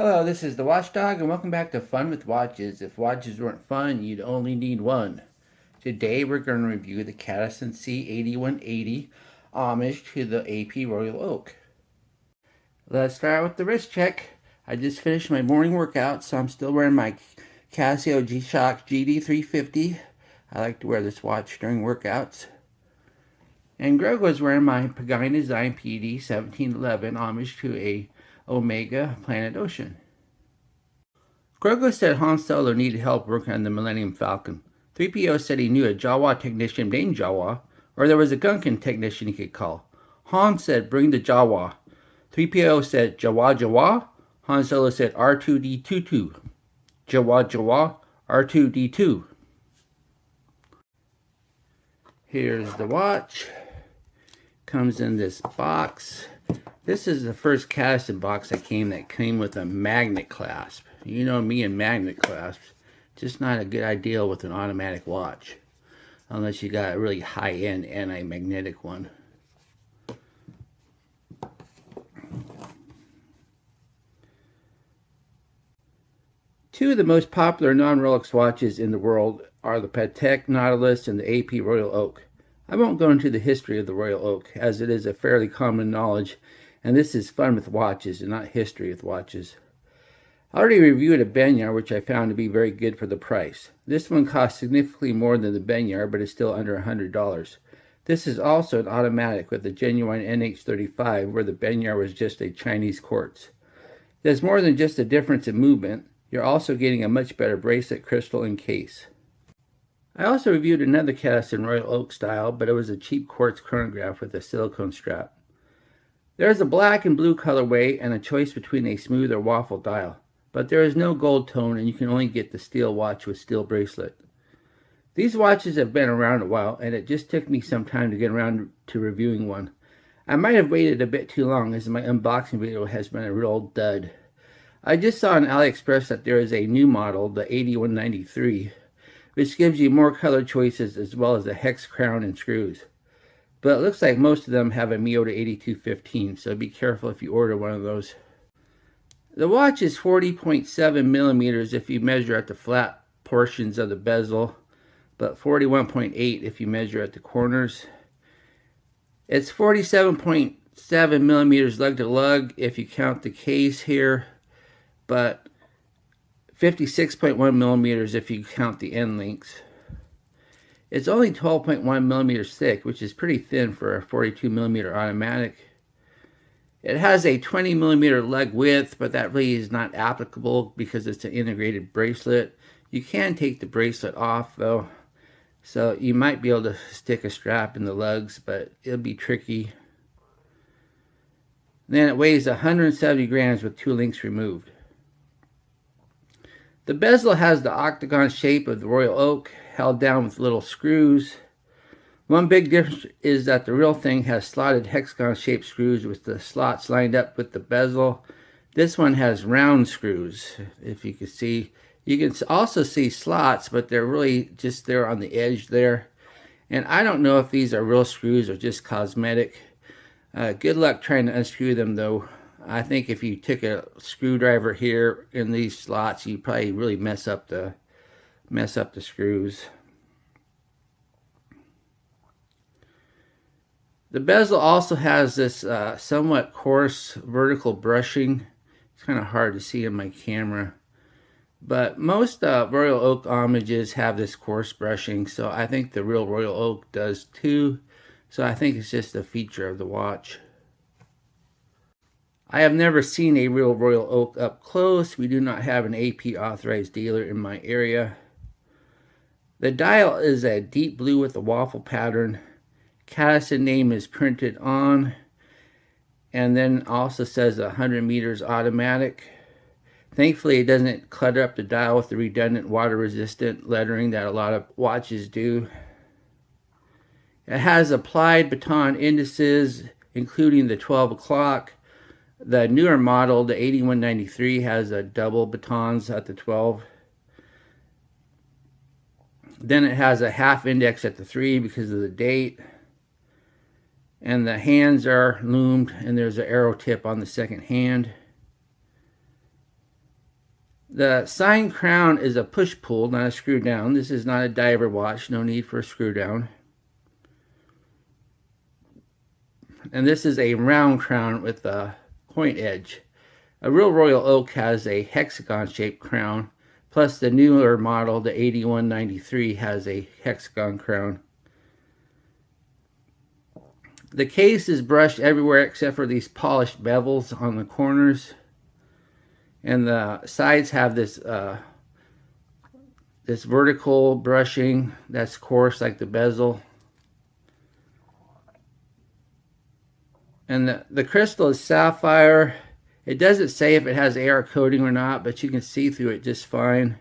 Hello, this is the Watchdog, and welcome back to Fun with Watches. If watches weren't fun, you'd only need one. Today we're going to review the Cadison C8180, homage to the AP Royal Oak. Let's start with the wrist check. I just finished my morning workout, so I'm still wearing my Casio G-Shock GD350. I like to wear this watch during workouts. And Greg was wearing my Pagani Design PD 1711, homage to a Omega Planet Ocean. Grogu said Han Solo needed help working on the Millennium Falcon. 3PO said he knew a Jawa technician named Jawa, or there was a Gungan technician he could call. Han said, "Bring the Jawa." 3PO said, "Jawa Jawa." Han Solo said, "R2D22. Jawa Jawa, R2D2. Here's the watch. Comes in this box. This is the first Cadison box that came with a magnet clasp. You know me and magnet clasps. Just not a good idea with an automatic watch. Unless you got a really high-end anti-magnetic one. Two of the most popular non-Rolex watches in the world are the Patek Nautilus and the AP Royal Oak. I won't go into the history of the Royal Oak, as it is a fairly common knowledge, and this is fun with watches and not history with watches. I already reviewed a Benyar, which I found to be very good for the price. This one costs significantly more than the Benyar, but is still under $100. This is also an automatic with a genuine NH35, where the Benyar was just a Chinese quartz. There's more than just a difference in movement. You're also getting a much better bracelet, crystal, and case. I also reviewed another Cadison Royal Oak style, but it was a cheap quartz chronograph with a silicone strap. There's a black and blue colorway and a choice between a smooth or waffle dial, but there is no gold tone and you can only get the steel watch with steel bracelet. These watches have been around a while and it just took me some time to get around to reviewing one. I might have waited a bit too long as my unboxing video has been a real dud. I just saw on AliExpress that there is a new model, the 8193, which gives you more color choices as well as a hex crown and screws. But it looks like most of them have a Miyota 8215, so be careful if you order one of those. The watch is 40.7 millimeters if you measure at the flat portions of the bezel, but 41.8 if you measure at the corners. It's 47.7 millimeters lug to lug if you count the case here, but 56.1 millimeters if you count the end links. It's only 12.1 millimeters thick, which is pretty thin for a 42 millimeter automatic. It has a 20 millimeter lug width, but that really is not applicable because it's an integrated bracelet. You can take the bracelet off though, so you might be able to stick a strap in the lugs, but it'll be tricky. Then it weighs 170 grams with 2 links removed. The bezel has the octagon shape of the Royal Oak, held down with little screws. One big difference is that the real thing has slotted hexagon-shaped screws with the slots lined up with the bezel. This one has round screws, if you can see. You can also see slots, but they're really just there on the edge there. And I don't know if these are real screws or just cosmetic. Good luck trying to unscrew them though. I think if you took a screwdriver here in these slots, you probably really mess up the screws. The bezel also has this somewhat coarse vertical brushing. It's kind of hard to see in my camera, but most Royal Oak homages have this coarse brushing, so I think the real Royal Oak does too. So I think it's just a feature of the watch. I have never seen a real Royal Oak up close. We do not have an AP authorized dealer in my area. The dial is a deep blue with a waffle pattern. Cadison name is printed on, and then also says 100 meters automatic. Thankfully it doesn't clutter up the dial with the redundant water resistant lettering that a lot of watches do. It has applied baton indices including the 12 o'clock. The newer model, the 8193, has a double batons at the 12. Then it has a half index at the 3 because of the date. And the hands are loomed, and there's an arrow tip on the second hand. The sign crown is a push-pull, not a screw-down. This is not a diver watch, no need for a screw-down. And this is a round crown with a point edge. A real Royal Oak has a hexagon-shaped crown, plus the newer model, the 8193, has a hexagon crown. The case is brushed everywhere except for these polished bevels on the corners. And the sides have this this vertical brushing that's coarse like the bezel. And the crystal is sapphire. It doesn't say if it has AR coating or not, but you can see through it just fine.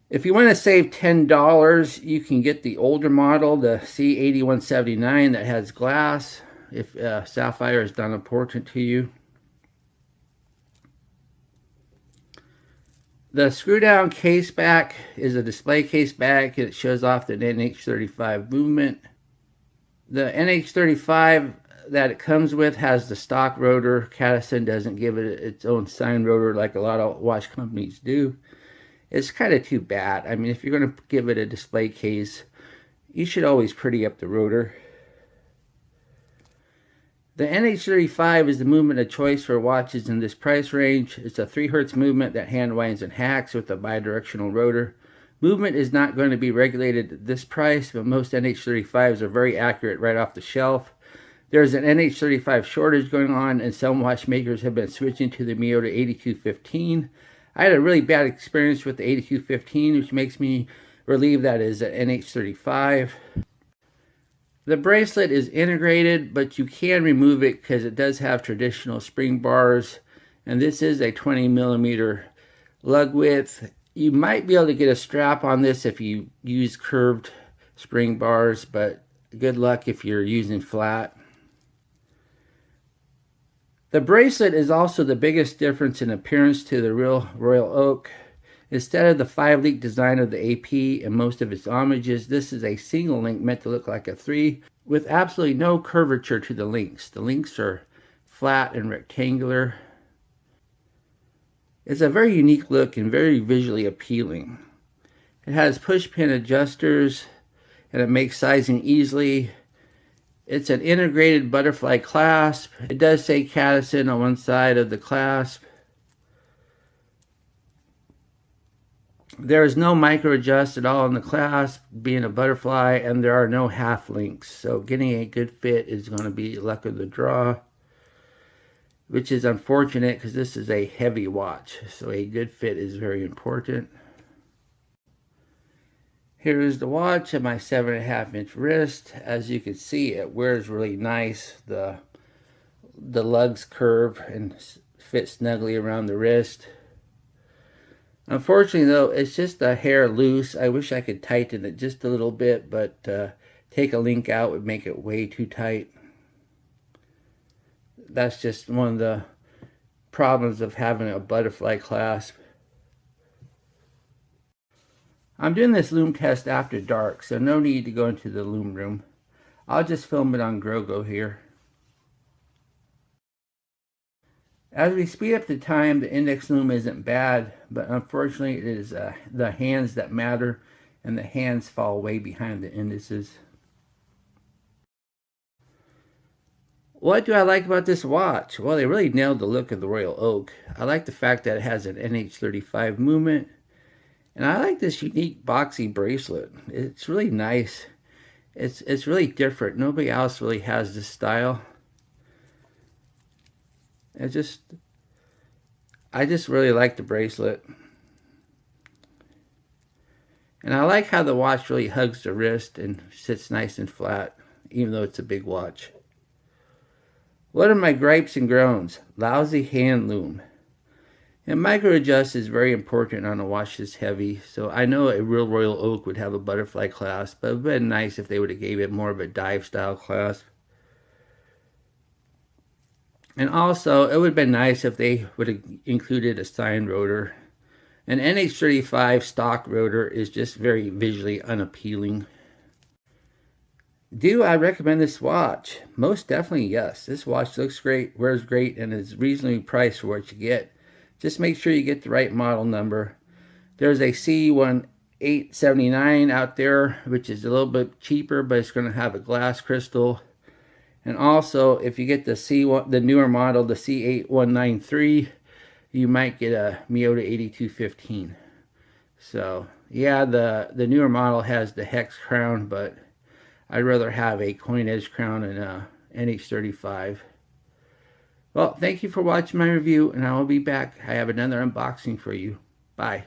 If you want to save $10, you can get the older model, the C8179, that has glass, if sapphire is not important to you. The screw-down case back is a display case back. It shows off the NH35 movement. The NH35 that it comes with has the stock rotor. Cadisen doesn't give it its own sign rotor like a lot of watch companies do. It's kind of too bad. I mean, if you're going to give it a display case, you should always pretty up the rotor. The NH35 is the movement of choice for watches in this price range. It's a 3 Hz movement that hand winds and hacks with a bidirectional rotor. Movement is not going to be regulated at this price, but most NH35s are very accurate right off the shelf. There's an NH35 shortage going on, and some watchmakers have been switching to the Miyota 8215. I had a really bad experience with the 8215, which makes me relieved that is an NH35. The bracelet is integrated, but you can remove it because it does have traditional spring bars, and this is a 20mm lug width. You might be able to get a strap on this if you use curved spring bars, but good luck if you're using flat. The bracelet is also the biggest difference in appearance to the real Royal Oak. Instead of the 5-link design of the AP and most of its homages, this is a single link meant to look like a 3 with absolutely no curvature to the links. The links are flat and rectangular. It's a very unique look and very visually appealing. It has push pin adjusters and it makes sizing easily. It's an integrated butterfly clasp. It does say Cadisen on one side of the clasp. There is no micro adjust at all on the clasp, being a butterfly, and there are no half links. So getting a good fit is going to be luck of the draw, which is unfortunate because this is a heavy watch. So a good fit is very important. Here is the watch at my 7.5-inch wrist. As you can see, it wears really nice. The lugs curve and fit snugly around the wrist. Unfortunately, though, it's just a hair loose. I wish I could tighten it just a little bit, but take a link out would make it way too tight. That's just one of the problems of having a butterfly clasp. I'm doing this lume test after dark, so no need to go into the lume room. I'll just film it on Grogo here. As we speed up the time, the index lume isn't bad, but unfortunately it is the hands that matter, and the hands fall way behind the indices. What do I like about this watch? Well, they really nailed the look of the Royal Oak. I like the fact that it has an NH35 movement, and I like this unique boxy bracelet. It's really nice. It's really different. Nobody else really has this style. I just really like the bracelet. And I like how the watch really hugs the wrist and sits nice and flat, even though it's a big watch. What are my gripes and groans? Lousy hand lume. And micro adjust is very important on a watch this heavy, so I know a real Royal Oak would have a butterfly clasp, but it would have been nice if they would have gave it more of a dive style clasp. And also, it would have been nice if they would have included a sign rotor. An NH35 stock rotor is just very visually unappealing. Do I recommend this watch? Most definitely yes. This watch looks great, wears great, and is reasonably priced for what you get. Just make sure you get the right model number. There's a C1879 out there, which is a little bit cheaper, but it's going to have a glass crystal. And also, if you get the newer model, the C8193, you might get a Miyota 8215. So, yeah, the newer model has the hex crown, but I'd rather have a coin edge crown and a NH35. Well, thank you for watching my review, and I will be back. I have another unboxing for you. Bye.